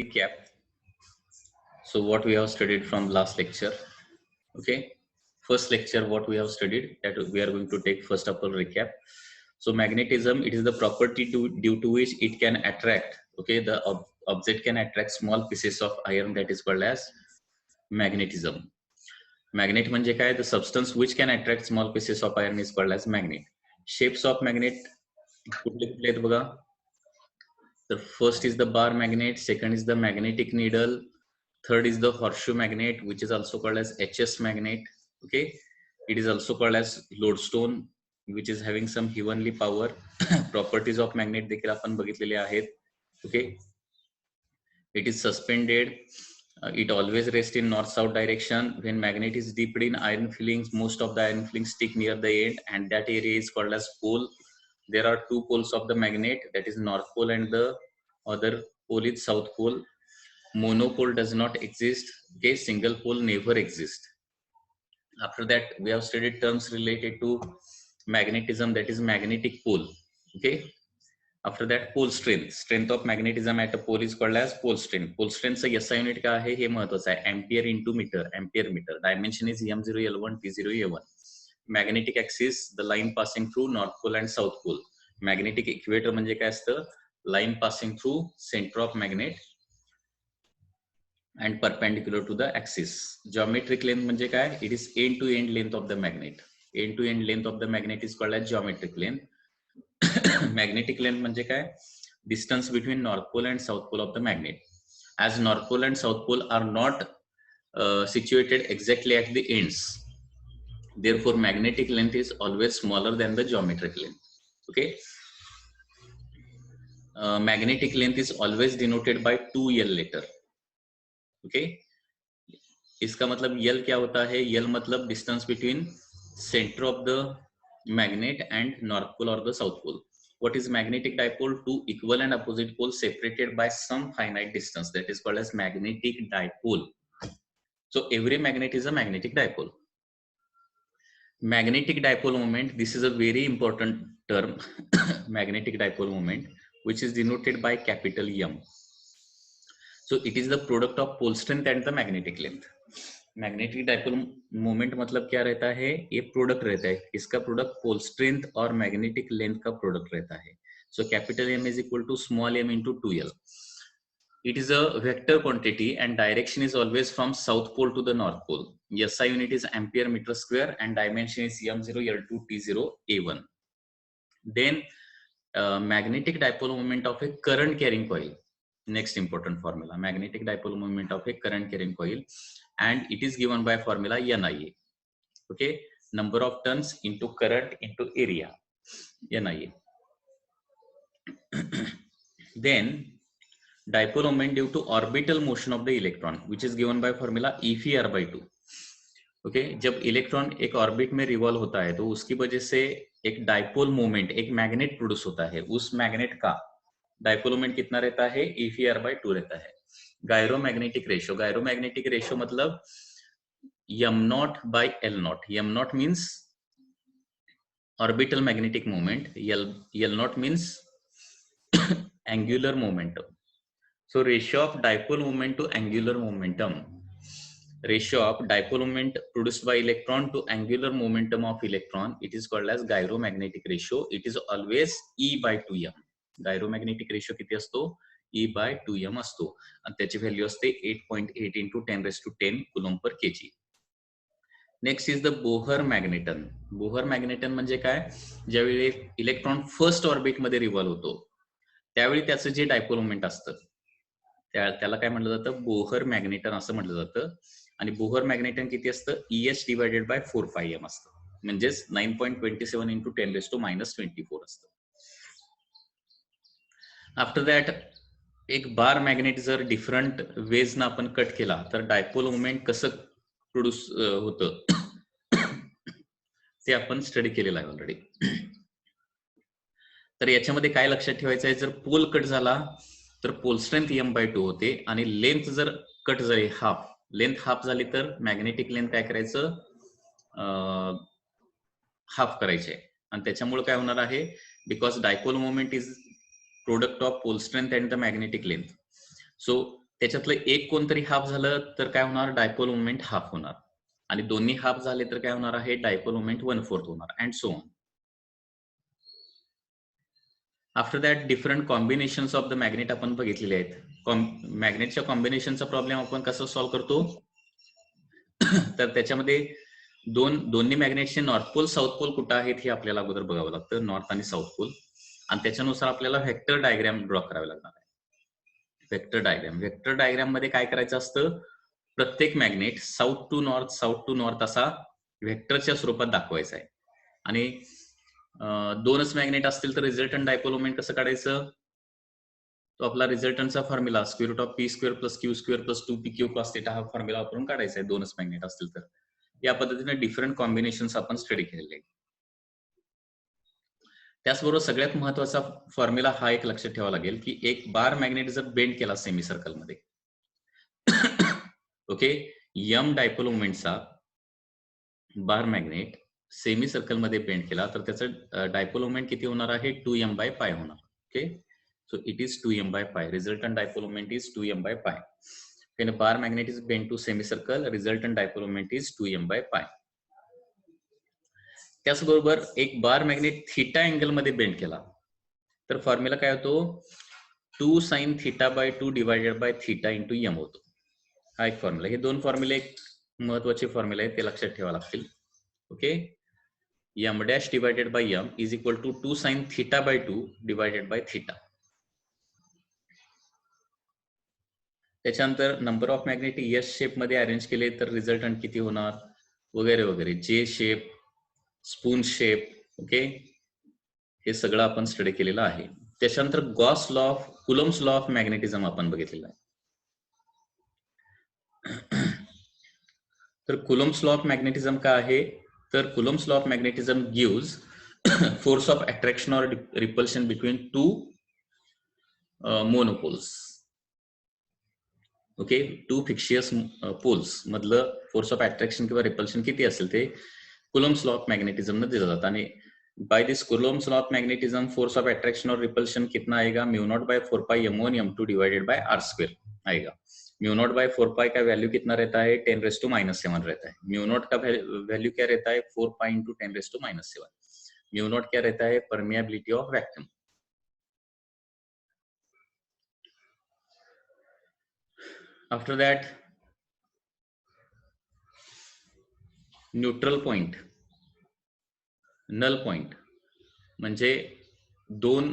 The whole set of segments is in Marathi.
recap. So what we have studied from last lecture. Okay, first lecture what we have studied, that we are going to take first of all recap. So magnetism, it is the property due to which it can attract. Okay, the object can attract small pieces of iron, that is called as magnetism. Magnet म्हणजे काय? The substance which can attract small pieces of iron is called as magnet. Shapes of magnet कुठले कुठले आहेत बघा. The first is the bar magnet, second is the magnetic needle, third is the horseshoe magnet, which is also called as HS magnet. Okay, it is also called as lodestone, which is having some heavenly power. Properties of magnet देखील आपण बघितलेले आहेत. Okay, it is suspended. It always rests in north-south direction. When magnet is dipped in iron fillings, most of the iron fillings stick near the end, and that area is called as pole. There are two poles of the magnet, that is north pole and the other pole is south pole. Monopole does not exist. Okay, single pole never exists. After that, we have studied terms related to magnetism, that is magnetic pole. Okay, after that, pole strength. Strength of magnetism at a pole is called as pole strength. Pole strength चा SI unit काय आहे हे महत्त्वाचं आहे. Ampere into meter. Ampere meter. Dimension is M0 L1 T0 A1. Magnetic axis, the line passing through north pole and south pole. Magnetic equator म्हणजे काय असतं? Line passing through center of magnet and perpendicular to the axis. Geometric length म्हणजे काय? It is end to end length of the magnet. End to end length of the magnet is called as geometric length. Magnetic length म्हणजे काय? Distance between north pole and south pole of the magnet. As north pole and south pole are not situated exactly at the ends, therefore magnetic length is always smaller than the geometric length. Okay, magnetic length is always denoted by 2L letter. Okay, इसका मतलब L क्या होता है? L मतलब distance between center of the magnet and north pole or the south pole. What is magnetic dipole? Two equal and opposite poles separated by some finite distance, that is called as magnetic dipole. So every magnet is a magnetic dipole. Magnetic dipole moment, this is a very important term. Magnetic dipole moment, which is denoted by capital M. So it is the product of pole strength and the magnetic length. Magnetic dipole moment मतलब क्या रहता है? ये प्रोडक्ट रहता है. इसका प्रोडक्ट पोल स्ट्रेंथ और मैग्नेटिक लेंथ का प्रोडक्ट रहता है. So capital M is equal to small m into 2L. It is a vector quantity and direction is always from south pole to the north pole. SI unit is ampere meter square and dimension is M0 L2 T0 A1. Then magnetic dipole moment of a current carrying coil. Next important formula, magnetic dipole moment of a current carrying coil, and it is given by formula NIA. Okay, number of turns into current into area, NIA. Then dipole moment due to orbital motion of the electron, which is given by formula EPR by 2. Okay जब इलेक्ट्रॉन एक ऑर्बिट में रिवॉल्व होता है तो उसकी वजह से एक डाइपोल मोमेंट, एक मैग्नेट प्रोड्यूस होता है. उस मैग्नेट का डाइपोल मोमेंट कितना रहता है? EPR by 2 रहता है. गायरोमैग्नेटिक रेशियो, गायरोमैग्नेटिक रेशियो मतलब M0 by L0. M0 means orbital magnetic moment, L0 means angular momentum. So ratio of dipole moment to angular momentum, ratio of dipole moment produced by electron to angular momentum of electron, it is called as gyromagnetic ratio. It is always E by 2m. Gyromagnetic ratio किती असतो? E by 2m असतो आणि त्याची व्हॅल्यू असते 8.8 into 10 raised to 10 coulomb per kg. Next is the Bohr magneton. Bohr magneton म्हणजे काय? ज्यावेळी इलेक्ट्रॉन फर्स्ट ऑर्बिट मध्ये रिव्हॉल्व होतो त्यावेळी त्याचं जे डायपोल मोमेंट असतं त्याला काय म्हटलं जातं? बोहर मॅग्नेटन असं म्हटलं जातं. आणि बोहर मॅग्नेटन किती असतं? EH डिवायडेड बाय 4πm असतं, म्हणजेच 9.27 into 10 raised to -24 असतं. आफ्टर दॅट एक बार मॅग्नेट जर डिफरंट वेज ना आपण कट केला तर डायपोल मोमेंट कसं प्रोड्यूस होतं ते आपण स्टडी केलेलं आहे ऑलरेडी. तर याच्यामध्ये काय लक्षात ठेवायचं आहे? जर पोल कट झाला तर पोल स्ट्रेंथ M/2 होते आणि लेंथ जर कट झाली, लेंथ हाफ झाली तर मॅग्नेटिक लेंथ काय करायचं? हाफ करायचे. आणि त्याच्यामुळे काय होणार आहे? Because dipole moment is product of pole strength and the magnetic length. So त्याच्यातलं एक कोणतरी हाफ झालं तर काय होणार, डायपोल मोमेंट हाफ होणार, आणि दोन्ही हाफ झाले तर काय होणार आहे, डायपोल मोमेंट 1/4 होणार, and so on. After that different combinations of the magnet आपण बघितलेले आहेत. मॅग्नेटच्या कॉम्बिनेशनचा प्रॉब्लेम आपण कसं सॉल्व्ह करतो, तर त्याच्यामध्ये दोन्ही मॅग्नेटचे नॉर्थ पोल साऊथ पोल कुठं आहेत हे आपल्याला अगोदर बघावं लागतं, नॉर्थ आणि साऊथ पोल, आणि त्याच्यानुसार आपल्याला व्हेक्टर डायग्राम ड्रॉ करावे लागणार आहे. व्हेक्टर डायग्राम मध्ये काय करायचं असतं, प्रत्येक मॅग्नेट साऊथ टू नॉर्थ असा व्हेक्टरच्या स्वरूपात दाखवायचा आहे. आणि दोनच मॅग्नेट असतील तर रिझल्टंट डायपोल मोमेंट कसं काढायचं, तो आपला रिझल्टंटचा formula √p² + q² + 2pq cos θ हा फॉर्म्युला वापरून काढायचा आहे, दोनच मॅग्नेट असतील तर. या पद्धतीने डिफरंट कॉम्बिनेशन्स आपण स्टडी केलेले आहेत. त्याचबरोबर सगळ्यात महत्वाचा फॉर्म्युला हा एक लक्षात ठेवावा लागेल की एक बार मॅग्नेट जर बेंड केला सेमी सर्कल मध्ये, ओके, यम डायपोल मोमेंटचा बार मॅग्नेट सेमी सर्कल मध्ये बेंड केला तर त्याचं डायपोल मोमेंट किती होणार आहे, 2m/π होणार. Okay, so it is 2m/π. Resultant dipole moment is 2m/π. When a bar magnet is bent to semicircle, resultant dipole moment is 2m/π. त्याचबरोबर एक बार मॅग्नेट थीटा अँगल मध्ये बेंड केला तर फॉर्म्युला काय होतो, 2 sin θ/2 divided by θ into m होतो. हा एक फॉर्म्युला. हे दोन फॉर्म्युले एक महत्वाचे फॉर्म्युला आहेत, ते लक्षात ठेवावे लागतील. Okay, m dash divided by m is equal to 2 sin θ/2 divided by θ. त्याच्यानंतर number of magnet S shape मध्ये अरेंज केले तर रिझल्टंट किती होणार वगैरे वगैरे, जे शेप, स्पून शेप, ओके, हे सगळं आपण स्टडी केलेलं आहे. त्याच्यानंतर Gauss law of Coulomb's law of magnetism आपण बघितलेला आहे. तर कुलम्स लॉ ऑफ मॅग्नेटिझम काय आहे, तर Coulomb's law of magnetism gives force of attraction or repulsion between two monopoles. Okay, two fictitious poles मधलं फोर्स ऑफ अट्रॅक्शन किंवा रिपल्शन किती असेल ते कुलम्स लॉ ऑफ मॅग्नेटिझम ने दिलं जातं. आणि by this Coulomb's law of magnetism force of attraction और रिपल्शन कितना आएगा, μ0/4πm1m2 डिवाइडेड बाय r² आएगा. μ0/4π का वैल्यू कितना रहता है, 10⁻⁻7 रहता है. μ0 का वैल्यू क्या रहता है, 4π × 10⁻⁻7. μ0 क्या रहता है, permeability of vacuum. After that neutral point, null point म्हणजे दोन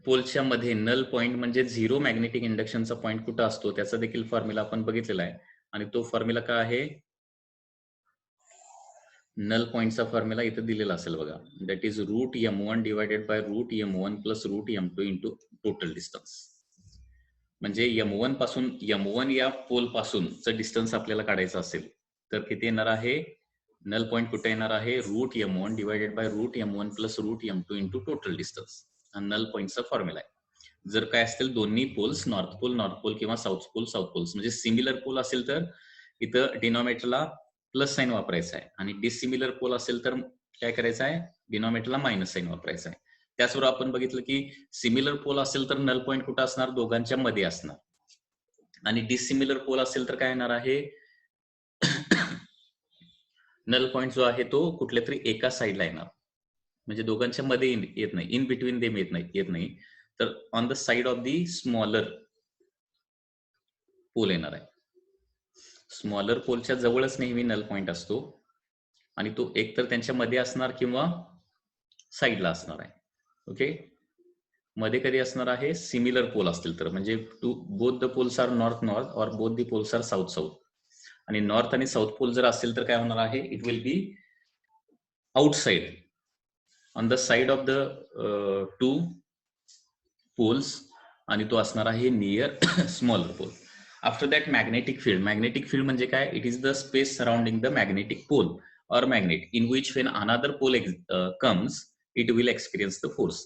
पोलच्या मध्ये नल पॉइंट म्हणजे झिरो मॅग्नेटिक इंडक्शनचा पॉइंट कुठं असतो त्याचा देखील फॉर्म्युला आपण बघितलेला आहे. आणि तो फॉर्म्युला काय आहे, नल पॉइंटचा फॉर्म्युला इथे दिलेला असेल बघा, that is √m1 divided by √m1 plus √m2 into total distance. म्हणजे m1 पासून m1 या पोल पासूनचं डिस्टन्स आपल्याला काढायचं असेल तर किती येणार आहे, नल पॉइंट कुठे येणार आहे, √m1 divided by √m1 plus √m2 into total distance. हा नल पॉइंटचा फॉर्म्युला आहे. जर काय असतील दोन्ही पोल्स नॉर्थ पोल किंवा साऊथ पोल्स म्हणजे सिमिलर पोल असेल तर इथं डिनॉमिनेटरला प्लस साइन वापरायचा आहे, आणि डिसिमिलर पोल असेल तर काय करायचं आहे, डिनॉमिनेटरला मायनस साइन वापरायचा आहे. त्याचबरोबर आपण बघितलं की सिमिलर पोल असेल तर नल पॉइंट कुठं असणार, दोघांच्या मध्ये असणार. आणि डिसिमिलर पोल असेल तर काय येणार आहे, नल पॉइंट जो आहे तो कुठल्या तरी एका साईडला येणार, म्हणजे दोघांच्या मध्ये येत नाही, इन बिटवीन देम येत नाही, तर on the side of the smaller pole येणार आहे. स्मॉलर पोलच्या जवळच नेहमी नल पॉइंट असतो, आणि तो एक तर त्यांच्या मध्ये असणार किंवा साईडला असणार आहे. ओके, मध्ये कधी असणार आहे, सिमिलर पोल असतील तर, म्हणजे both the poles are north or both the poles are south. आणि नॉर्थ आणि साऊथ पोल जर असेल तर काय होणार आहे, it will be outside on the side of the two poles, आणि तो असणार आहे near smaller pole. After that magnetic field म्हणजे काय, it is the space surrounding the magnetic pole or magnet in which when another pole comes it will experience the force.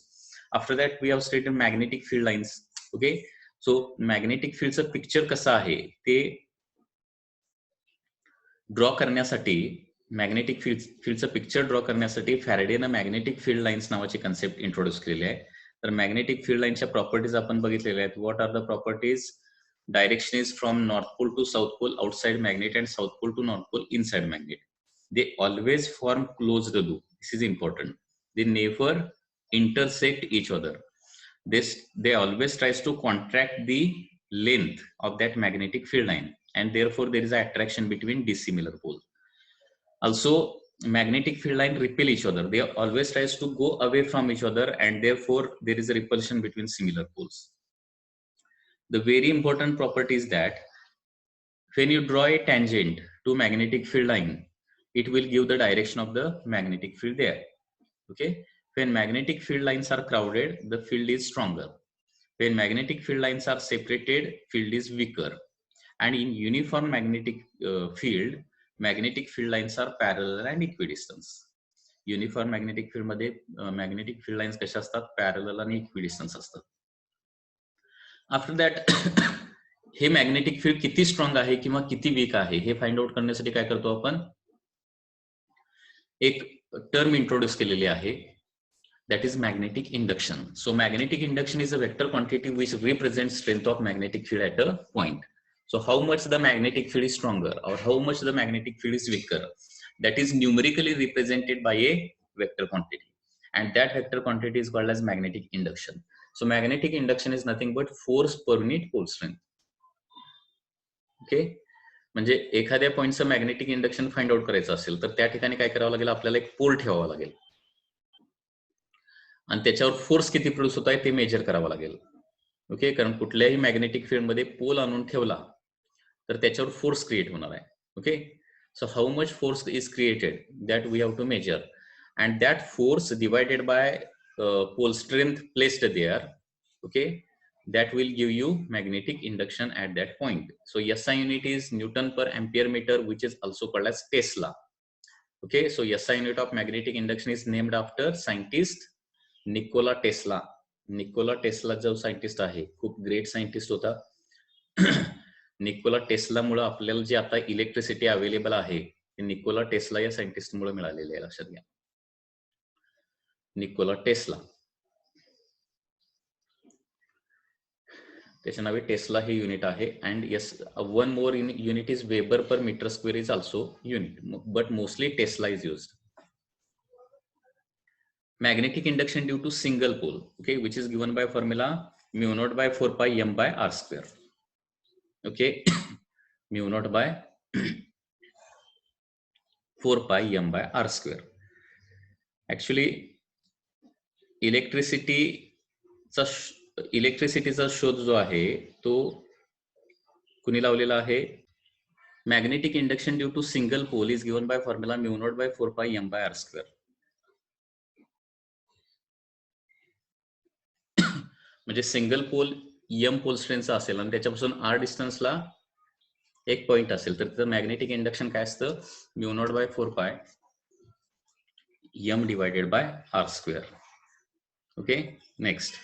After that we have stated magnetic field lines. Okay, so magnetic field चं पिक्चर कसं आहे ते ड्रॉ करण्यासाठी, मॅग्नेटिक फील्डचं पिक्चर ड्रॉ करण्यासाठी फॅरेडेनं मॅग्नेटिक फील्ड लाईन्स नावाची कन्सेप्ट इंट्रोड्यूस केलेली आहे. तर मॅग्नेटिक फील्ड लाईनच्या प्रॉपर्टीज आपण बघितलेल्या आहेत. What are the properties, direction is from north pole to south pole outside magnet and south pole to north pole inside magnet. They always form closed loop. This is important. They never intersect each other. They always tries to contract the length of that magnetic field line, and therefore there is an attraction between dissimilar poles. Also, magnetic field line repel each other. They always tries to go away from each other, and therefore there is a repulsion between similar poles. The very important property is that when you draw a tangent to magnetic field line, it will give the direction of the magnetic field there. Okay. When magnetic field lines are crowded, the field is stronger. When magnetic field lines are separated, field is weaker. And in uniform magnetic field, magnetic field lines are parallel and equidistant. Uniform magnetic field मध्ये मॅग्नेटिक फील्ड लाईन्स कशा असतात, पॅरलल आणि इक्विडिस्टन्स असतात. आफ्टर दॅट हे मॅग्नेटिक फील्ड किती स्ट्रॉंग आहे किंवा किती वीक आहे हे फाइंड आउट करण्यासाठी काय करतो आपण, एक टर्म इंट्रोड्यूस केलेली आहे, that is magnetic induction. So magnetic induction is a vector quantity which represents strength of magnetic field at a point. So how much the magnetic field is stronger or how much the magnetic field is weaker, that is numerically represented by a vector quantity, and that vector quantity is called as magnetic induction. So magnetic induction is nothing but force per unit pole strength. Okay, म्हणजे एखाद्या पॉइंटचं मॅग्नेटिक इंडक्शन फाइंड आउट करायचं असेल तर त्या ठिकाणी काय करावं लागेल, आपल्याला एक पोल ठेवावा लागेल आणि त्याच्यावर फोर्स किती प्रोड्यूस होत आहे ते मेजर करावं लागेल. ओके, कारण कुठल्याही मॅग्नेटिक फील्ड मध्ये पोल आणून ठेवला तर त्याच्यावर फोर्स क्रिएट होणार आहे. Okay, so how much force is created that we have to measure, and that force divided by pole strength placed there. Okay, that will give you magnetic induction at that point. So SI unit is Newton per ampere meter, which is also called as Tesla. Okay, so SI unit of magnetic induction is named after scientist Nikola Tesla. Nikola Tesla जो सायंटिस्ट आहे, खूप ग्रेट सायंटिस्ट होता. निकोला टेस्ला मुळे आपल्याला जे आता इलेक्ट्रिसिटी अवेलेबल आहे ते निकोला टेस्ला या सायंटिस्ट मुळे मिळालेले आहे, लक्षात घ्या. निकोला टेस्ला, त्याचे नावे टेस्ला हे युनिट आहे. And yes, one more unit is weber per metre square is also unit, but mostly tesla is used. Magnetic induction due to single pole, okay, which is given by formula mu naught by 4 pi m by r square. Okay, mu naught by 4 pi m by r square. Actually इलेक्ट्रिसिटीचा शोध जो आहे तो कुणी लावलेला आहे, magnetic induction due to single pole is given by formula mu naught by 4 pi m by r square. म्हणजे सिंगल पोल एम पोल स्ट्रेंथचा असेल आणि त्याच्यापासून आर डिस्टन्सला एक पॉइंट असेल तर त्याचं मॅग्नेटिक इंडक्शन काय असतं, mu naught by 4 pi m divided by r square. Okay, next,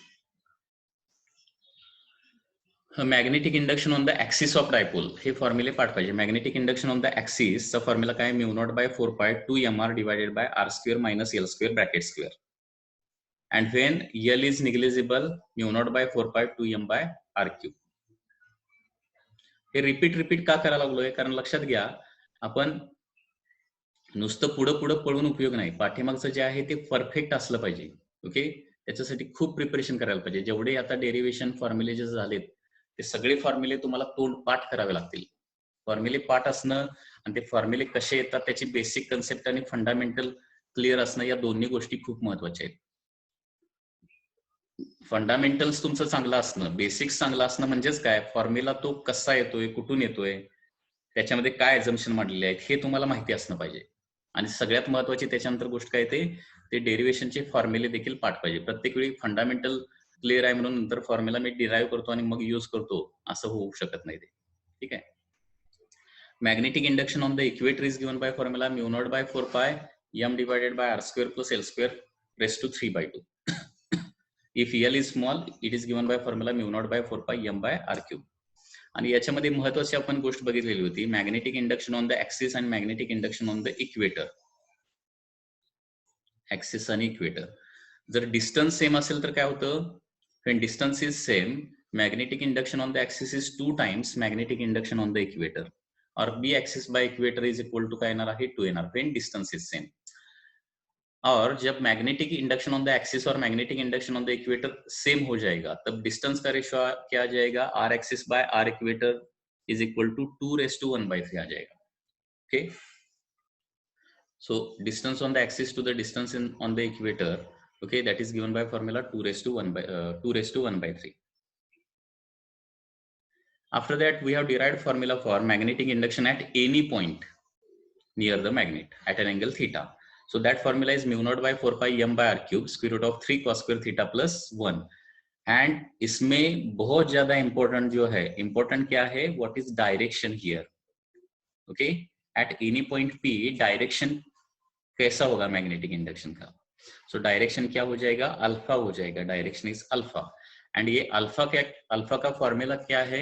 magnetic induction on the axis of dipole, हे फॉर्म्युले पाठ पाहिजे. Magnetic induction on the axis चा फॉर्म्युला काय, mu naught by 4 pi 2 mr divided by r square minus l square bracket square. And when L is negligible, mu naught by 4 pi 2 m by r cube. हे रिपीट का करायला लागलोय, कारण लक्षात घ्या आपण नुसतं पुढं पळून उपयोग नाही, पाठीमागचं जे आहे ते परफेक्ट असलं पाहिजे. ओके, त्याच्यासाठी खूप प्रिपरेशन करायला पाहिजे. जेवढे आता डेरिव्हेशन फॉर्म्युले जे झालेत ते सगळे फॉर्म्युले तुम्हाला तोंड पाठ करावे लागतील. फॉर्म्युले पाठ असणं आणि ते फॉर्म्युले कसे येतात त्याची बेसिक कन्सेप्ट आणि फंडामेंटल क्लिअर असणं, या दोन्ही गोष्टी खूप महत्वाच्या आहेत. फंडामेंटल्स तुमचं चांगलं असणं, बेसिक्स चांगलं असणं म्हणजेच काय, फॉर्म्युला तो कसा येतोय, कुठून येतोय, त्याच्यामध्ये काय अझम्पशन मांडलेले आहेत हे तुम्हाला माहिती असणं पाहिजे. आणि सगळ्यात महत्वाची त्याच्यानंतर गोष्ट काय ते डेरिव्हेशनचे फॉर्म्युले देखील पाठ पाहिजे. प्रत्येक वेळी फंडामेंटल क्लिअर आहे म्हणून नंतर फॉर्म्युला मी डिराईव्ह करतो आणि मग यूज करतो असं होऊ शकत नाही ते. ठीक आहे. Magnetic induction on the equator is given by formula mu naught by 4 pi m divided by r square plus l square raised to 3/2. If L is small, it is given by formula mu naught by 4 pi m by r cube. आणि याच्यामध्ये महत्वाची आपण गोष्ट बघितलेली होती, magnetic induction on the axis आणि magnetic induction on the equator. Axis आणि इक्वेटर जर डिस्टन्स सेम असेल तर काय होतं, when distance is same magnetic induction on the axis is 2 times magnetic induction on the equator, और b axis by equator is equal to क्या येणार आहे 2 येणार, when distance is same. और जब magnetic induction on the axis और magnetic induction on the equator same हो जाएगा तब डिस्टेंस का रेशियो क्या आ जाएगा, R axis by R equator is equal to 2⁻⁴ आ जाएगा. Okay, so distance on the axis to the distance in on the equator, okay, that is given by formula 2⁻⁴. After that we have derived formula for magnetic induction at any point near the magnet at an angle theta. So that formula is mu naught by 4 pi m by r cube square root of 3 cos square theta plus 1. And इसमें बहुत ज्यादा important जो है, important क्या है, what is direction here. Okay, at any point p direction कैसा होगा मैग्नेटिक इंडक्शन का. So डायरेक्शन क्या हो जाएगा, अल्फा हो जाएगा, डायरेक्शन इज अल्फा. एंड ये अल्फा क्या, अल्फा का फॉर्मूला क्या है,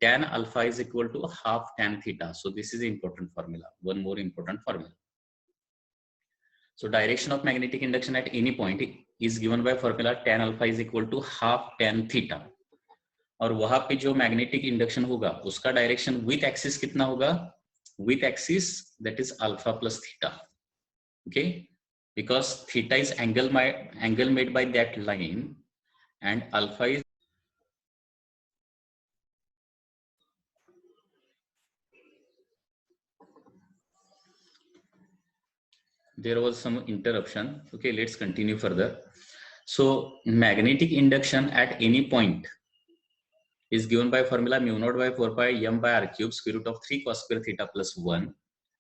tan alpha is equal to half tan theta. So this is important formula, one more important formula. So direction of magnetic induction at any point is given by formula tan alpha is equal to half tan theta. और वहां पे जो मैग्नेटिक इंडक्शन होगा उसका डायरेक्शन विथ एक्सिस कितना होगा, with axis that is alpha plus theta. Okay, because theta is angle made by that line and alpha is, there was some interruption. Okay, let's continue further. So magnetic induction at any point is given by formula mu naught by 4 pi m by r cube square root of 3 cos square theta plus 1.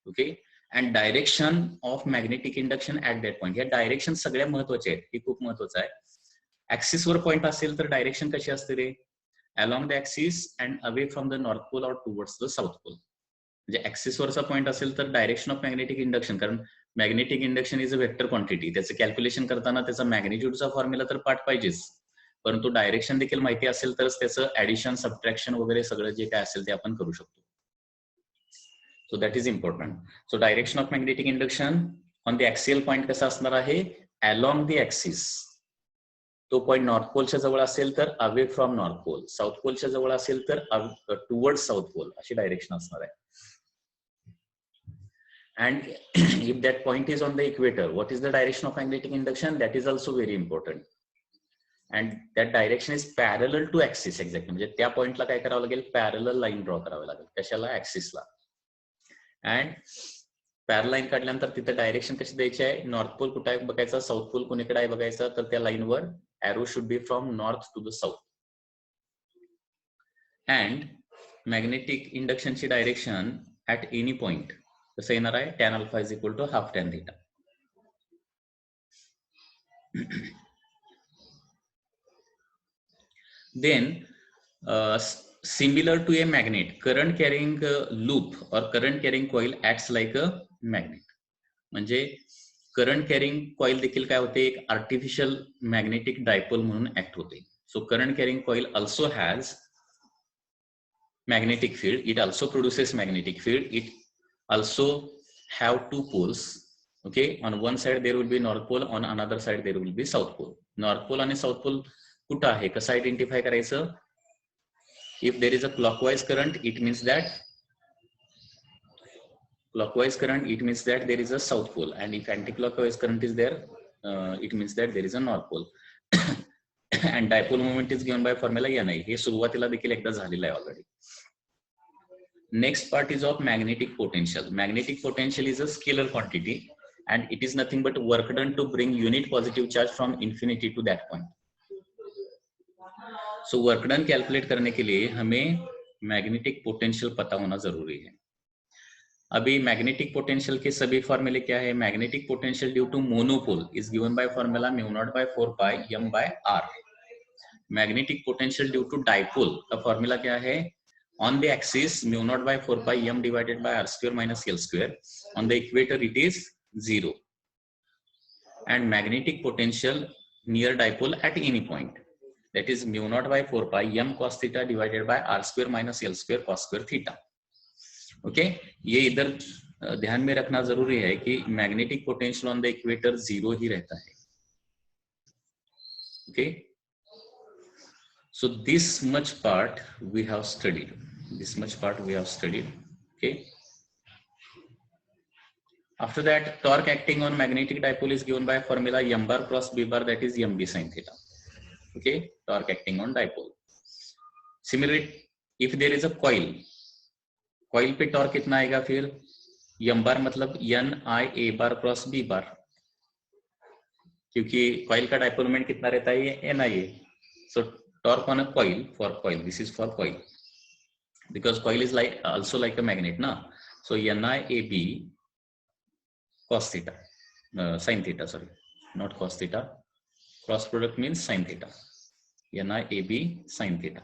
Okay, and direction of magnetic induction at that point, या डायरेक्शन सगळ्या महत्वाचे आहेत, हे खूप महत्वाचं आहे. ऍक्सिस वर पॉइंट असेल तर डायरेक्शन कशी असते रे, along the axis and away from the north pole or towards the south pole. म्हणजे ऍक्सिस वरचा पॉइंट असेल तर डायरेक्शन ऑफ मॅग्नेटिक इंडक्शन, कारण magnetic induction is a vector quantity, त्याचं कॅल्क्युलेशन करताना त्याचा मॅग्निट्यूडचा फॉर्म्युला तर पाठ पाहिजेच, परंतु डायरेक्शन देखील माहिती असेल तरच त्याचं ऍडिशन सबट्रॅक्शन वगैरे सगळं जे काय असेल ते आपण करू शकतो. So that is important. So direction of magnetic induction on the axial point कसा असणार आहे, along the axis. तो पॉइंट नॉर्थ पोलच्या जवळ असेल तर away from north pole, south पोलच्या जवळ असेल तर टुवर्ड साऊथ पोल, अशी डायरेक्शन असणार आहे. And if that point is on the equator, what is the direction of magnetic induction? That is also very important. And that direction is parallel to axis exactly. म्हणजे त्या पॉइंटला काय करावं लागेल, पॅरलल लाईन ड्रॉ करावी लागेल, कशाला, ऍक्सिसला. अँड पॅरल लाईन काढल्यानंतर तिथे डायरेक्शन कशी द्यायची आहे, नॉर्थ पोल कुठे आहे बघायचा, साऊथ पोल कोणीकडे आहे बघायचा, तर त्या लाईनवर arrow should be from north to the south. And magnetic induction ची direction at any point कसं येणार आहे, tan alpha is equal to half tan theta. Then similar to a magnet, current carrying loop or current carrying coil acts like a magnet. म्हणजे करंट कॅरिंग कॉइल देखील काय होते, एक आर्टिफिशियल मॅग्नेटिक डायपोल म्हणून ऍक्ट होते. So current carrying coil also has magnetic field, it also produces magnetic field, it also have two poles. Okay, on one side there will be north pole, on another side there will be south pole. North pole आणि south pole कुठं आहे, कसं आयडेंटिफाय करायचं, if there is a clockwise current it means that there is a south pole, and if anti-clockwise current is there it means that there is a north pole. And dipole moment is given by formula NI. हे सुरुवातीला देखील एकदा झालेलं आहे already. Next part is of magnetic potential. Magnetic potential is a scalar quantity and it is nothing but work done to bring unit positive charge from infinity to that point. So work done calculate करने के लिए हमें magnetic potential पता होना जरूरी है. अभी मैग्नेटिक पोटेंशियल के सभी फॉर्मूले क्या है, magnetic potential due to monopole is given by formula mu naught by 4 pi m by r. Magnetic potential due to dipole का फॉर्मूला क्या है, on the axis mu naught by 4 pi m divided by r square minus l square, on the equator it is 0. And magnetic potential near dipole at any point that is mu naught by 4 pi m cos theta divided by r square minus l square cos square theta. Okay, ये इधर ध्यान में रखना जरूरी है कि magnetic potential on the equator 0 ही रहता है. Okay, So this much part we have studied. Okay. After that, torque acting on magnetic dipole is given by formula m bar cross b bar, that is mb sin theta. Okay, torque acting on dipole. Similarly, if there is a coil pay torque कितना आएगा फिर m बार मतलब n i a bar cross b बार, क्योंकि कॉइल का डाइपोल मोमेंट कितना रहता है, ये n i a. So torque on a coil, for coil, this is for coil, because coil is like also like a magnet na. So n i a b cos theta, sin theta, sorry, not cos theta, cross product means sin theta, n i a b sin theta.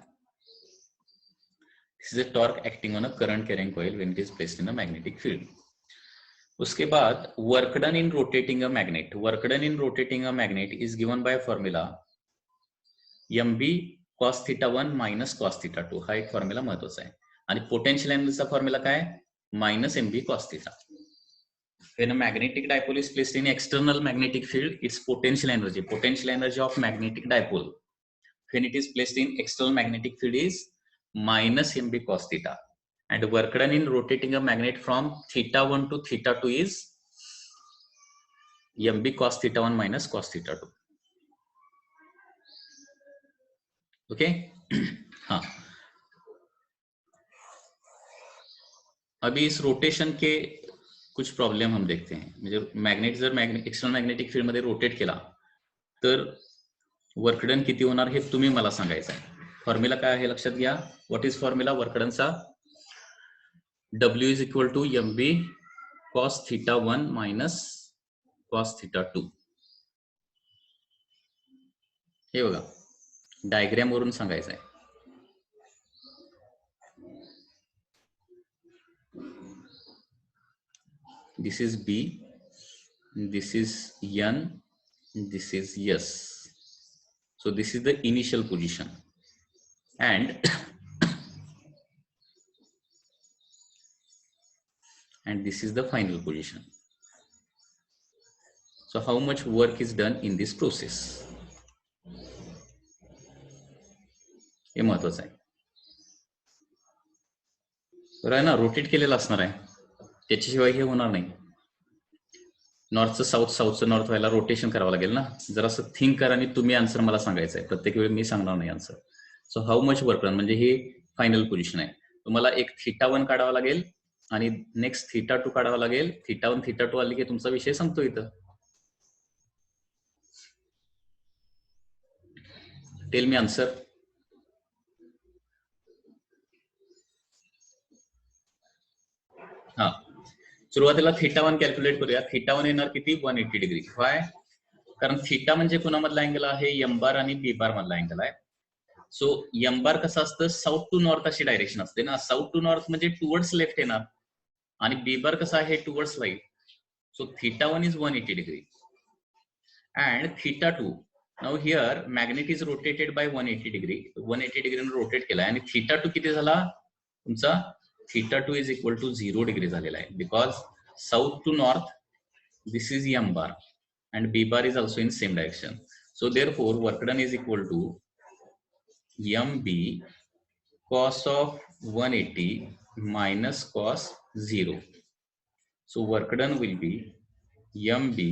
This is a torque acting on a current carrying coil when it is placed in a magnetic field. उसके बाद work done in rotating a magnet. Work done in rotating a magnet is given by formula mb cos theta 1 minus cos theta 2. हा एक फॉर्म्युला महत्वाचा आहे. आणि पोटेन्शियल एनर्जीचा फॉर्म्युला काय, minus mb cos theta. When a magnetic dipole is placed in external magnetic field, its potential energy of magnetic dipole when it is placed in external magnetic field is minus mb cos theta, and work done in rotating a magnet from theta 1 to theta 2 is mb cos theta 1 minus cos theta 2. Okay. हाँ, अभी इस रोटेशन के कुछ प्रॉब्लेम हम देखते हैं. म्हणजे मॅग्नेट जर एक्सटर्नल मॅग्नेटिक फील्ड मध्ये रोटेट केला तर वर्क डन किती होणार हे तुम्ही मला सांगायचं आहे. फॉर्म्युला काय आहे लक्षात घ्या. व्हॉट इज फॉर्म्युला वर्क डनचा, W is equal to mb cos theta 1 minus cos theta 2. हे बघा, डायग्राम वरून सांगायचं आहे. This is B, this is N, this is S. So this is the initial position, and this is the final position. So how much work is done in this process? हे महत्वाचं आहे. बरं आहे ना, रोटेट केलेलं असणार आहे, त्याच्याशिवाय हे होणार नाही. नॉर्थचं साऊथ, साऊथचं नॉर्थ व्हायला रोटेशन करावं लागेल ना. जर असं थिंक करा आणि तुम्ही आन्सर मला सांगायचं आहे. प्रत्येक वेळी मी सांगणार नाही answer. So how much work done म्हणजे हे फायनल पोझिशन आहे. तुम्हाला एक थीटा 1 काढावा लागेल आणि नेक्स्ट थीटा 2 काढावा लागेल. थीटा 1 थीटा 2 आली की तुमचा विषय संपतो इथं. Tell me answer. हा, सुरुवातीला थीटा 1 कॅल्क्युलेट करूया. थीटा 1 येणार किती, 180 डिग्री. व्हाय, कारण थीटा म्हणजे कोणामधला अँगल आहे, एम बार आणि बी बार मधला अँगल आहे. सो एम बार कसं असतं, साऊथ टू नॉर्थ अशी डायरेक्शन असते ना. साऊथ टू नॉर्थ म्हणजे टुवर्ड्स लेफ्ट येणार, आणि बी बार कसं आहे, towards right. So theta 1 is 180 degree and theta 2. Now here magnet is rotated by 180 degree. 180 degree rotate केला आणि theta 2 किती झाला तुमचा, theta 2 is equal to 0 degree झालेला आहे. Because south to north this is m bar and b bar is also in same direction. So therefore work done is equal to mb cos of 180 minus cos 0. So work done will be mb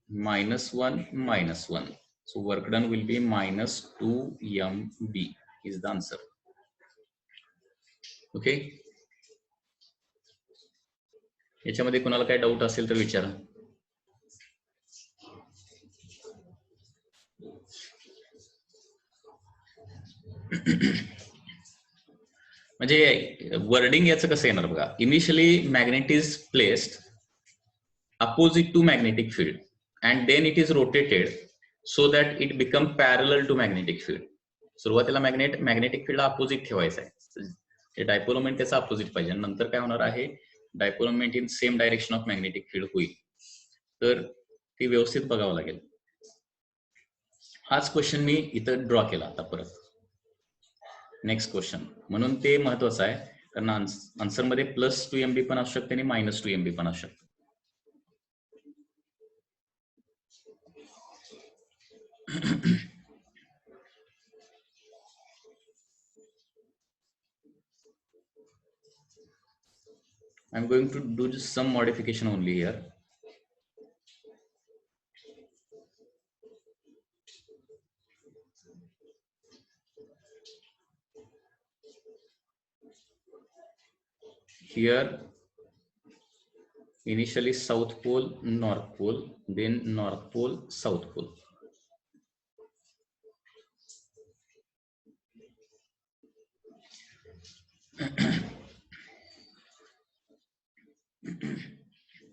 minus 1 minus 1. So work done will be minus 2 mb is the answer. Okay. याच्यामध्ये कोणाला काय डाऊट असेल तर विचारा. म्हणजे वर्डिंग याचं कसं येणार बघा. Initially magnet is placed opposite to magnetic field and then it is rotated so that it become parallel to magnetic field. सुरुवातीला मॅग्नेटिक फील्ड अपोजिट ठेवायचा आहे. डायपोल मोमेंट त्याचा अपोजिट पाहिजे. नंतर काय होणार आहे, dipole moment in same direction of magnetic field होईल. तर ती व्यवस्थित बघावं लागेल. हाच क्वेश्चन मी इथं ड्रॉ केला आता परत. नेक्स्ट क्वेश्चन म्हणून ते महत्वाचं आहे, कारण आन्सर मध्ये +2 MB पण असू शकते आणि -2 MB पण असू शकते. I'm going to do just some modification only here. Here, initially South Pole, North Pole, then North Pole, South Pole.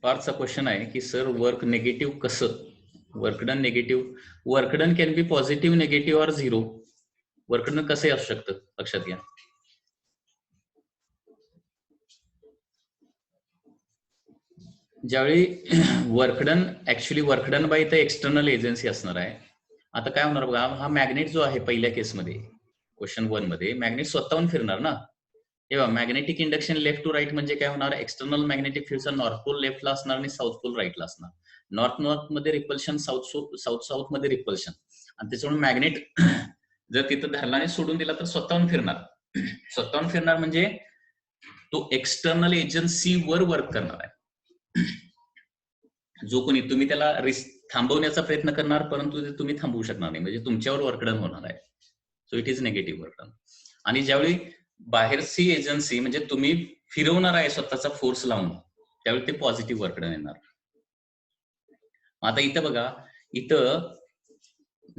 पार्थचा क्वेश्चन आहे की सर वर्क नेगेटिव्ह कसं, work done negative, work done can be positive, negative or zero. Work done कसंही असू शकतं, लक्षात घ्या. ज्यावेळी वर्कडन, ऍक्च्युली वर्कडन बाय इथं एक्सटर्नल एजन्सी असणार आहे. आता काय होणार बघा, हा मॅग्नेट जो आहे पहिल्या केसमध्ये, क्वेश्चन 1 मध्ये मॅग्नेट स्वतःहून फिरणार ना. तेव्हा magnetic induction left to right म्हणजे काय होणार, एक्सटर्नल मॅग्नेटिक फील्डचा नॉर्थ पोल लेफ्टला असणार आणि साऊथ पोल राईटला असणार. नॉर्थ नॉर्थ मध्ये रिपल्शन, साऊथ साऊथ मध्ये रिपल्शन, आणि त्याच्यामुळे मॅग्नेट जर तिथं धरला सोडून दिला तर स्वतःहून फिरणार. स्वतःहून फिरणार म्हणजे तो एक्सटर्नल एजन्सीवर वर्क करणार आहे. जो कोणी, तुम्ही त्याला थांबवण्याचा प्रयत्न करणार, परंतु ते तुम्ही थांबवू शकणार नाही, म्हणजे तुमच्यावर वर्कडन होणार आहे. So it is negative work done. आणि ज्यावेळी बाहेरची एजन्सी म्हणजे तुम्ही फिरवणार आहे स्वतःचा फोर्स लावून, त्यावेळी ते पॉझिटिव्ह वर्कडन येणार. आता इथं बघा, इथं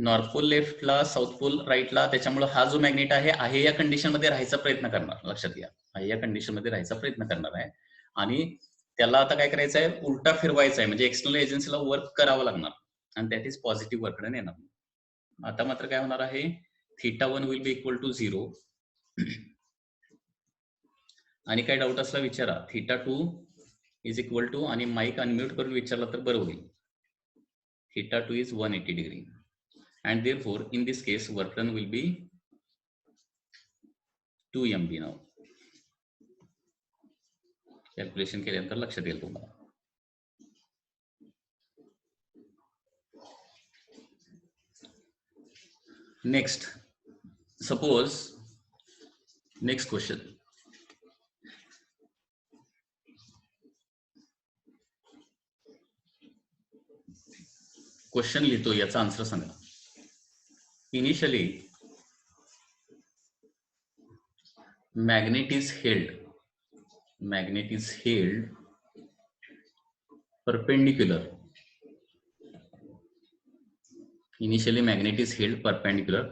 नॉर्थ पोल लेफ्टला, साऊथ पोल राईटला, त्याच्यामुळे हा जो मॅग्नेट आहे या कंडिशन मध्ये राहायचा प्रयत्न करणार. लक्षात घ्या, आहे या कंडिशन मध्ये राहायचा प्रयत्न करणार आहे. आणि त्याला आता काय करायचं आहे, उलटा फिरवायचा आहे, म्हणजे एक्सटर्नल एजन्सीला वर्क करावं लागणार, आणि दॅट इज पॉझिटिव्ह वर्कडन येणार. आता मात्र काय होणार आहे, θ1 विल बी इक्वल टू 0. आणि काय डाऊट असला विचारा. θ2 इज इक्वल टू, आणि माईक अनम्यूट करून विचारला तर बरं होईल. θ2 is 180 degree, and therefore in this case work done will be 2 MB. now calculation केल्यानंतर लक्षात येईल तुम्हाला. Next, suppose next question, question लिहितो, याचा आन्सर सांगा. Initially magnet is held perpendicular. Initially magnet is held perpendicular.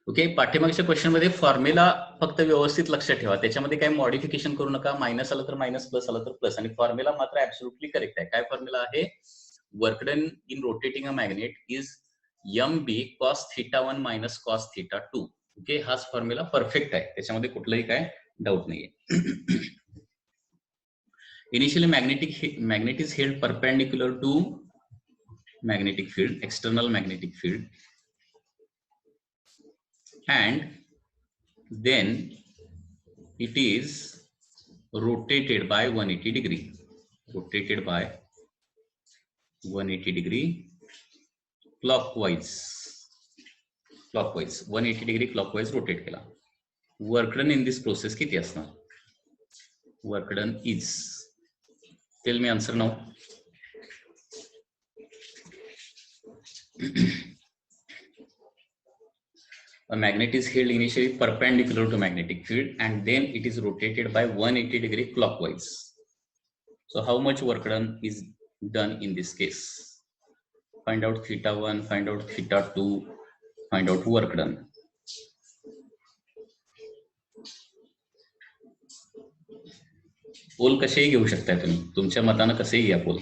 Okay, पाठीमागच्या क्वेश्चन मध्ये फॉर्म्युला फक्त व्यवस्थित लक्षात ठेवा, त्याच्यामध्ये काही मॉडिफिकेशन करू नका. मायनस आलं तर मायनस, प्लस आलं तर प्लस, आणि फॉर्म्युला मात्र ऍब्सोल्युटली करेक्ट आहे. काय फॉर्म्युला आहे, work done in rotating a magnet is MB cos θ1 minus cos θ2. Okay, हाच फॉर्म्युला परफेक्ट आहे, त्याच्यामध्ये कुठलंही काय डाऊट नाहीये. Initially magnet is held perpendicular to magnetic field, external magnetic field, and then it is rotated by 180 degree. Rotated by 180 degree clockwise. 180 degree clockwise rotate केला. Work done in this process किती असणार? Work done is, tell me answer now. A magnet is held initially perpendicular to magnetic field, and then it is rotated by 180 degree clockwise. So how much work done is done in this case? Find out θ1, find out θ2, find out work done. Pole कसेही घेऊ शकता तुम्ही, तुमच्या मतानं कसेही घ्या पोल.